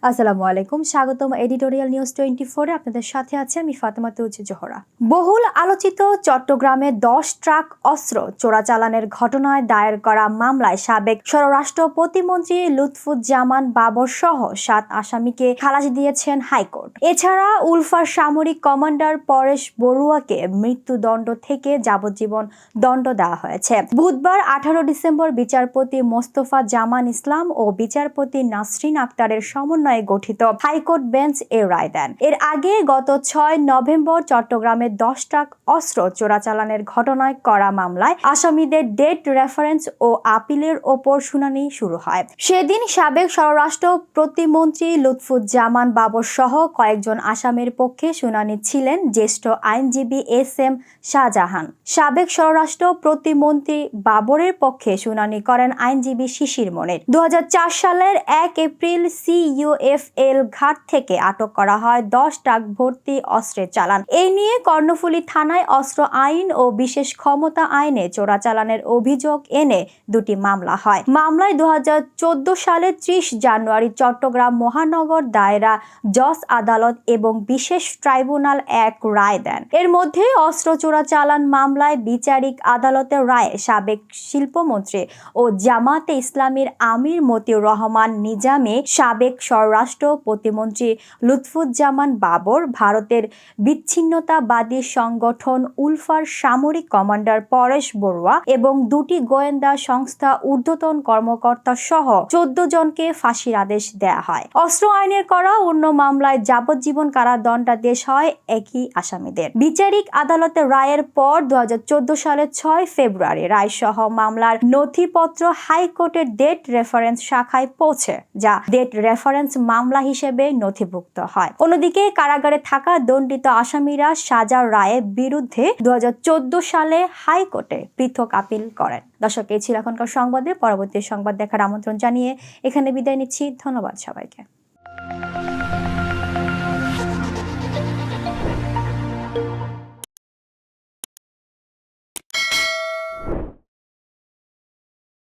আসসালামু আলাইকুম, স্বাগতম এডিটোরিয়াল নিউজ 24 এ। আপনাদের সাথে আছে আমি ফাতেমা তুজ জোহরা। বহুল আলোচিত চট্টগ্রামে 10 ট্রাক অস্ত্র চোরাচালানের ঘটনায় দায়ের করা মামলায় সাবেক স্বরাষ্ট্র প্রতিমন্ত্রী লুৎফুজ্জামান বাবর সহ 7 আসামিকে খালাস দিয়েছেন হাইকোর্ট। এছাড়া উলফার সামরিক কমান্ডার পরেশ বড়ুয়াকে মৃত্যুদণ্ড থেকে যাবজ্জীবন দণ্ড দেওয়া হয়েছে। বুধবার 18 ডিসেম্বর বিচারপতি মোস্তফা জামান ইসলাম ও বিচারপতি নাসরিন আক্তারের সমন্বয়ে গঠিত হাইকোর্ট বেঞ্চ এ রায় দেন। এর আগে গত 6 নভেম্বর চট্টগ্রামে 10 ট্রাক অস্ত্র চোরাচালানের ঘটনায় করা মামলায় আসামিদের ডেট রেফারেন্স ও আপিলের ওপর শুনানি শুরু হয়। সেদিন সাবেক স্বরাষ্ট্র প্রতিমন্ত্রী লুৎফুজ্জামান বাবর সহ কয়েকজন আসামির পক্ষে শুনানি ছিলেন জ্যেষ্ঠ আইনজীবী এস.এম. শাহজাহান। সাবেক স্বরাষ্ট্র প্রতিমন্ত্রী বাবরের পক্ষে শুনানি করেন আইনজীবী শিশির মনির। 2004 সালের 1 এপ্রিল CUFL ঘাট থেকে আটক করা হয় 10 ট্রাক ভর্তি অস্ত্রের চালান। এই নিয়ে কর্ণফুলী থানায় অস্ত্র আইন ও বিশেষ ক্ষমতা আইনে চোরাচালানের অভিযোগ এনে দুটি মামলা হয়। মামলায় 2014 সালের 30 জানুয়ারি চট্টগ্রাম মহানগর দায়রা জজ আদালত এবং বিশেষ ট্রাইব্যুনাল এক রায় দেন। এর মধ্যে অস্ত্র চোরাচালান মামলায় বিচারিক আদালতের রায়ে সাবেক শিল্পমন্ত্রী ও জামাতে ইসলামীর আমির মতিউর রহমান নিজামী, সাবেক স্বরাষ্ট্র প্রতিমন্ত্রী লুৎফুজ্জামান বাবর, ভারতের বিচ্ছিন্নতাবাদী সংগঠন উলফার সামরিক কমান্ডার পরেশ বড়ুয়া এবং দুটি গোয়েন্দা সংস্থা ঊর্ধ্বতন কর্মকর্তা সহ 14 জনকে ফাঁসির আদেশ দেয়া হয়। অস্ত্র আইনের করা অন্য মামলায় যাবজ্জীবন কারাদণ্ডাদেশ হয় একই আসামিদের। বিচারিক আদালতের রায়ের পর 2014 সালের 6 ফেব্রুয়ারি রায়সহ মামলার নথিপত্র হাইকোর্টের ডেট রেফারেন্স শাখায় পৌঁছে, যা ডেট রেফারেন্স মামলা হিসেবে নথিভুক্ত হয়। অন্যদিকে কারাগারে থাকা দণ্ডিত আসামিরা সাজার রায়ের বিরুদ্ধে 2014 সালে হাইকোর্টে পৃথক আপিল করেন। দর্শক, এই ছিল এখনকার সংবাদে। পরবর্তী সংবাদ দেখার আমন্ত্রণ জানিয়ে এখানে বিদায় নিচ্ছি। ধন্যবাদ সবাইকে।